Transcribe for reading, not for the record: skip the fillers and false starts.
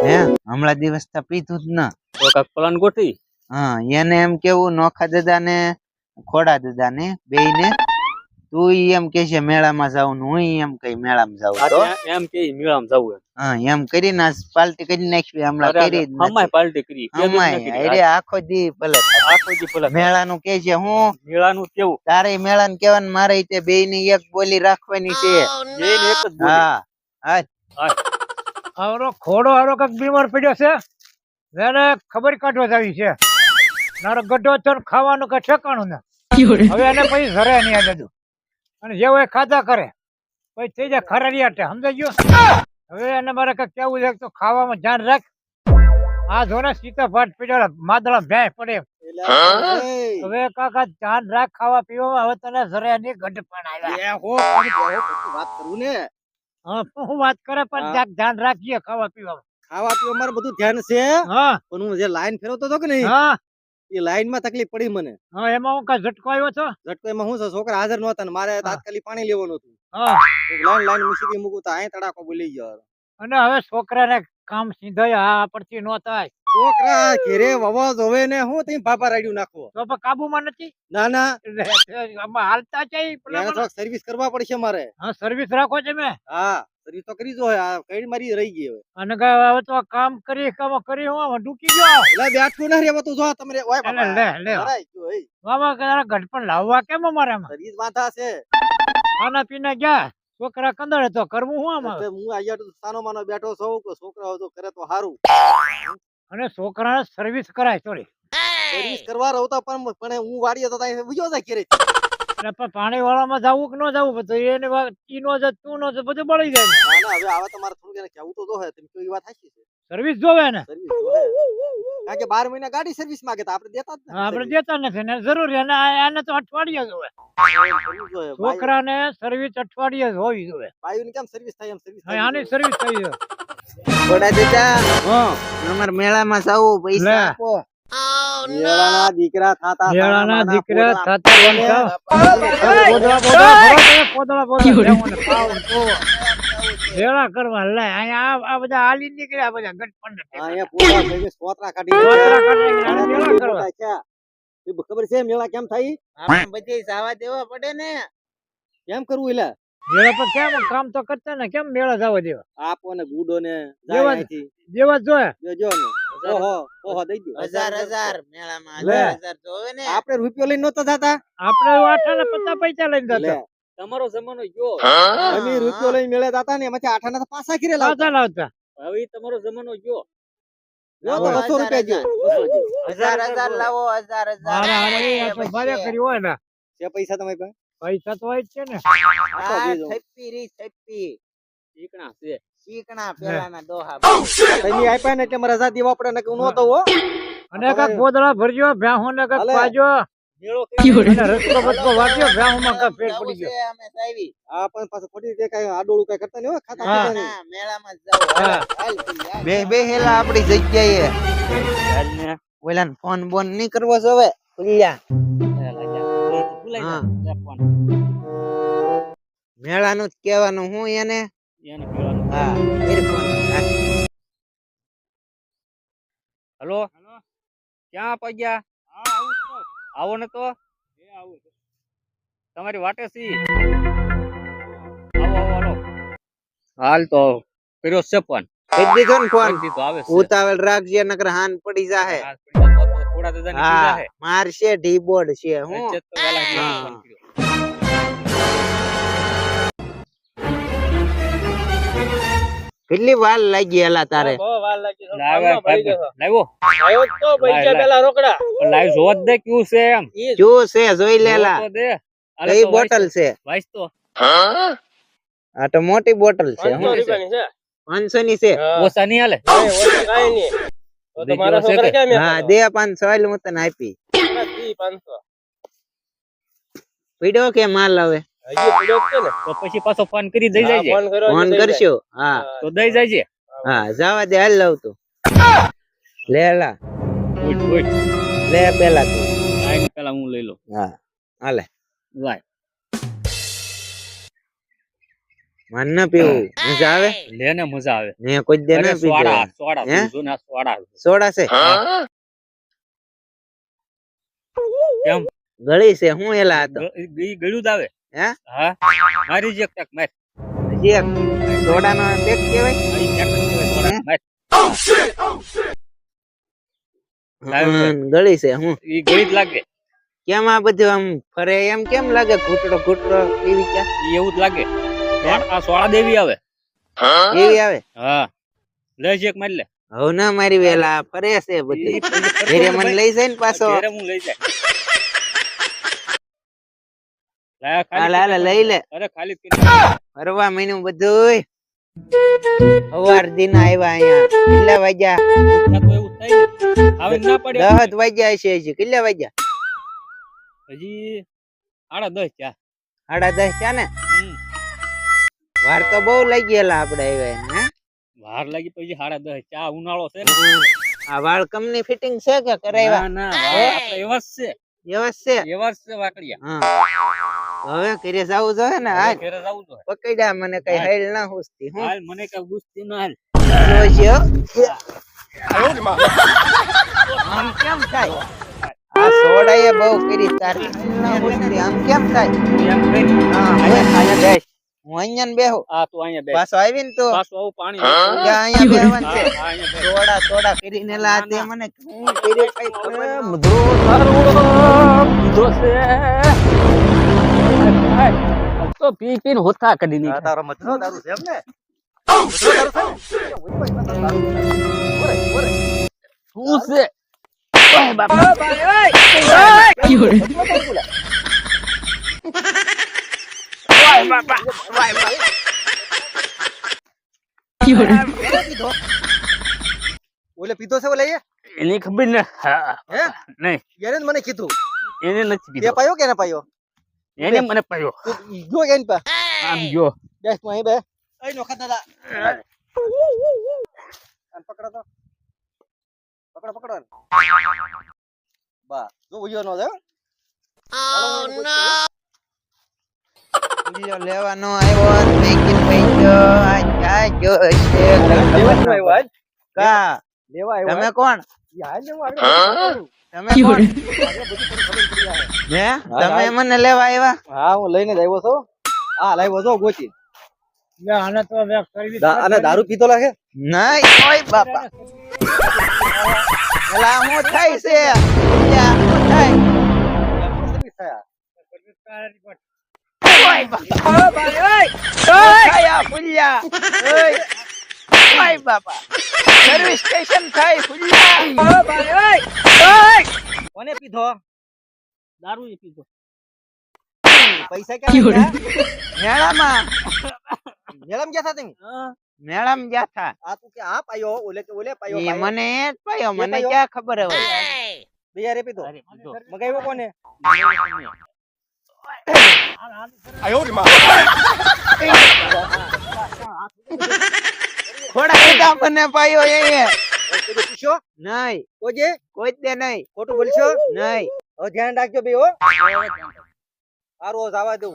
હે હમણાં દિવસ તો પીધું જ ના. તો કાક પ્લાન ગોઠવી. હા એને એમ કેવું નોખા દાદા ને ખોડા દાદા ને બેય ને તું એમ કે છે મેળામાં જાવ ને હું એમ કઈ મેળામાં જાવ તો એમ કે મેળામાં જવું હા એમ કરીને પાર્ટી કરી નાખવી હમણાં કરી જ અમાય પાર્ટી કરી અમાય અરે આખો દી ભલે આખો દી ભલે મેળાનું કે છે હું મેળાનું કેવું તારે મેળાને કેવાનું મારે તે બેય ની એક બોલી રાખવાની છે બેયને એક જ બોલી. હા હા આવરો ખોડો હારો કઈક બીમાર પડ્યો છે એને ખબર કાઢવા જાવી છે મારો ગઢો તો ખાવાનું કઈ ઠેકાણું ને હવે એને પછી ઘરે નહીં આ બધું અને જેવો એ ખાધા કરે પછી થઈ જાય ખરારિયા સમજાઈ ગયો હવે એને મારે કઈક કેવું છે તો ખાવામાં ધ્યાન રાખ આ જો ને સીતા ભાટ પીડ્યા માદળા ભેંસ પડે હવે કાકા ધ્યાન રાખ ખાવા પીવામાં હવે તને ઘરે નહીં ગઢ પણ આવ્યા વાત કરું ને હા હું વાત કરે પણ ધ્યાન રાખીએ ખાવા પીવામાં ખાવા પીવા મારે બધું ધ્યાન છે હા પણ હું જે લાઈન ફેરવતો હતો કે નહીં હા એ લાઈન માં તકલીફ પડી મને હા એમાં હું કઈ ઝટકો આવ્યો છો ઝટકો એમાં શું છે છોકરા હાજર નહોતા ને મારે તાત્કાલિક પાણી લેવાનું હતું હા લાઈન મૂકી મૂકું તો અહીં તડાકો બોલી ગયો અને હવે છોકરાને કામ સીધાય આ પરથી નો થાય છોકરા ઘેરે વવા જોવે ને હું તઈ બાપા રાડ્યું નાખવો તો પણ કાબુમાં નથી ના ના આમાં હાલતા છે એને થોડોક સર્વિસ કરવા પડશે મારે હા સર્વિસ રાખો છે મેં હા સર્વિસ તો કરી જો આ કઈ મારી રહી ગઈ હવે અને હવે તો કામ કરી હું ડૂકી ગયો એટલે બેઠું ના રેવા તું જો તમને ઓય એટલે લે લે ભરાઈ ગયો એ બાબા તારા ઘટ પણ લાવવા કેમ અમારે આમાં સર્વિસ વાંધા છે ખાના પીને ગયા છોકરા કંદડે તો કરવું હું આમાં એટલે હું અહીંયા તો સાનો માનો બેઠો છું કે છોકરા તો કરે તો સારું અને છોકરાને સર્વિસ કરાય સોરી સર્વિસ કરવા રહો તો પણ હું વાડીએ તો ત્યાં બીજો જાય ઘેરે એટલે પણ પાણી વાળામાં જવું કે ન જવું બધું એને ઈ નો જ તું નો જ બધું બળી જાય ના ના હવે આવા તમારે થોડું એને કેવું તો જોહે તમે કોઈ વાત સાચી છે સર્વિસ જોવે ને સર્વિસ જોહે કારણ કે 12 મહિના ગાડી સર્વિસ માંગે તો આપણે દેતા જ નથી આપણે દેતા નથી ને જરૂરી અને આને તો અઠવાડિયે જોવે છોકરાને સર્વિસ અઠવાડિયે જ હોવી જોઈએ બાયુની કેમ સર્વિસ થાય એમ સર્વિસ આની સર્વિસ થઈ છે ખોડા દાદા હા અમારે મેળામાં જાવું પૈસા લે. આપો મેળાના દીકરા થાતા મેળાના દીકરા થતા ભેળા કરવા લે અહીંયા આ બધા હાલી નીકળ્યા બધા ગઠપંડ અહીંયા પૂરા થઈ ગયા સોતરા કાઢી સોતરા કાઢી મેળા કરવા. એ ખબર છે મેળા કેમ થાય આપણે બધે જવા દેવા પડે ને કેમ કરવું એલા મેળા પર કેમ કામ તો કરતા ને કેમ મેળા જવા દેવા આપો ને ગુડો ને જેવા જેવા જ જોઈએ જો ને ઓહો ઓહો દઈ દો 1000 મેળામાં લે. 1000 જોવે ને આપણે રૂપિયો લઈને નતો થતા આપણે 8 પૈસા લઈને લે જતા તમારો જમાનો ગયો અમે રૂપિયો લઈને મેળે જતા ને એમાંથી 8 ના પાછા ઘરે લાવતા લાવતા હવે તમારો જમાનો ગયો લો તો 200 રૂપિયા ગયો 1000 લાવો 1000 મારા હારે આ તો ભારે કરી હોય ને છે પૈસા તમારી પાસે પૈસા તો હોય જ છે ને થપ્પી રી થપ્પી ઠીકણા છે ચીકણા પેલાના દોહા તમે આપ્યા ને એટલે મારા રજા દેવા પડે ને કે હું નતો હો અને કાક ગોદડા ભરજો ભ્યાહો ને કાક હાલે. પાજો મેળો અને રસ્તો બચકો વાગ્યો ભ્યાહોમાં કાક ફેર પડી ગયો અમે સાવી આ પણ પાછું ખોટી રીતે કઈ આડોળું કઈ કરતા નહીં હો ખાતા હા. પીતા નહીં. મેળામાં જાવ હા. બે હેલા આપણી જગ્યાએ ને ઓલાને ફોન બોન નહીં કરવો જોવે ખુલ્યા હા. મેળાનું જ કહેવાનું હું એને હા earphone રાખ. હેલો ક્યાં પગ્યા આવો ને તો તમારી વાટે સી આવો આવો હાલો હાલ તો કર્યો છે પણ કહી દીધો ને ફોન કરી દીધો આવે છે ઉતાવળ રાખજે નકર હાન પડી જાહે થોડા દાદા ની હા છે મારશે ઢીબોડ છે હું વચ્ચે તો વેલા હા. ફોન કર્યો. કેટલી વાર લાગી એલા તારે લાવ્યો પેલા રોકડા પણ લાઈવ જોવા જ દે કેવું છે એમ જો છે જોઈ લેલા જોવા તો દે હાલે કઈ તો બોટલ છે વાઈસ તો આ તો મોટી બોટલ છે હું 500 ની છે ઓછા નહીં હાલે બીજો છે કે? હા દે 500 હાલ હું તને આપી પીડો કે માલ હવે તો પછી પાછો ફોન કરી દઈ જાય ફોન કરશો હા તો દઈ જાય હા જવા દે હાલ લઉં તું લે લા ઉઠ ઉઠ લે પેલા તું આઈને પેલા હું લઈ લઉં હા હાલે વાય મન ન પીવું મજા આવે લે ને મજા આવે ને કોઈ દે અરે ન પીધો સોડા સોડા હે? પીવું છું ને આ સોડા સોડા છે કેમ ગળી છે હું એલા હતો ઈ ગળ્યું જ આવે હે હા મારી જ એક ટક માર હજી એક સોડાનો પેક કહેવાય આ ઈ એક જ કહેવાય સોડા માર ગળી છે હું ઈ ગળી જ લાગે કેમ આ બધું આમ ફરે એમ કેમ લાગે ઘૂંટડો ઘૂંટડો એવી ક્યાં ઈ એવું જ લાગે આ સોડા દેવી આવે એવી આવે હા લે છે એક માર લે હવે ના મારી વેલા ફરે છે બધું ઘરે મને લઈ જાય ને પાછો ઘરે હું લઈ જાય હાલ હાલ લઈ લે અરે ખાલી ફરવા મીનું બધું સવાર દિન આવ્યા અહીંયા કેટલા વાગ્યા તો એવું થાય આવે ના પડે 10 વાગ્યા હશે હજી કેટલા વાગ્યા હજી 10:30 ચા 10:30 થયા ને વાર તો બહુ લાગી ગયેલા આપણે આવ્યા એને, હે વાર લાગી પછી 10:30 ચા ઉનાળો છે ને આ વાળ કમની ફિટિંગ છે કે કરાવ્યા ના ના આપણે એવા જ છે વ્યવસ્થિત છે એવા જ છે વાકડિયા હા હવે ઘરે જાવું જોઈએ ને હાલ ઘરે જાવું જોઈએ પકડ્યા મને કઈ હાલ ના હુસતી હું હાલ મને કઈ ગુસ્તી ના હાલ જોજો આમ કેમ થાય આ સોડાએ બહુ કરી તારી ના હુસતી આમ કેમ થાય એમ કરી હા અહીંયા બેસ હું અહીંયા બેહું આ તું અહીંયા બેસ પાછો આવી ને તો પાછું આવું પાણી ત્યાં અહીંયા બેહવાનું છે હા, અહીંયા બેસ. સોડા સોડા કરીને લા તે મને હું કર્યું કઈ ખબર ન બધો છે તો પી પીને હોતા કરી આ ની તારો મતનો દારૂ છે એમ ને મતનો દારૂ છે ઓરે ઓરે શું છે ઓય બાપા ઓલે પીધો છે ઓલે એની ખબર ને હા હે નહીં યાર મને કીધું એને નથી તે પીધો પાયો કે ના પાયો એને મને પાયો તું જો કેન પા આમ જો બેસ તું અહીં બે અહીં નોખા દાદા આન પકડો તો પકડો પકડો બા જો ઉયો નો જાય ઉલ્યો લેવાનો આવ્યો મેકિન પૈજો આ ક્યાં જો છે લેવાનું આવ્યો આજ કા લેવા આવ્યો તમે કોણ યાર લેવા આવ્યો તમે કોણ આગળ બધું થોડી ખબર પડી જાય હે તમે મને લેવા આવ્યા હા હું લઈને જ આવ્યો છું હા લાવ્યો છો ગોચી લે આને તો હવે સર્વિસ અને દારૂ પીતો લાગે નહીં ઓય બાપા એલા હું થાય છે ઉલ્યા હું થાય સર્વિસ થયા સર્વિસ કરાવી પડે. ઓય બાપા ઓય ફુલ્યા ઓય ઓય બાપા સર્વિસ સ્ટેશન થાય ફુલ્યા કોને પીધો દારૂ એ પીધો પૈસા ક્યાં મેળામાં મેળામ ગયા હતા તમે મેળામાં ગયા થા આ તું કે આ પાયો ઓલે કે ઓલે પાયો ઈ મને એ જ પાયો મને પાયો? ક્યાં ખબર હોય બે યાર પીધો અરે પીધો મગાવ્યો કોને થોડા બધા મને પાયો એ કોઈ પૂછ્યો નહીં ઓજે કોઈ જ દે નહીં ખોટું બોલશો નહીં હવે ધ્યાન રાખજો બે હો સારું આવવા દઉં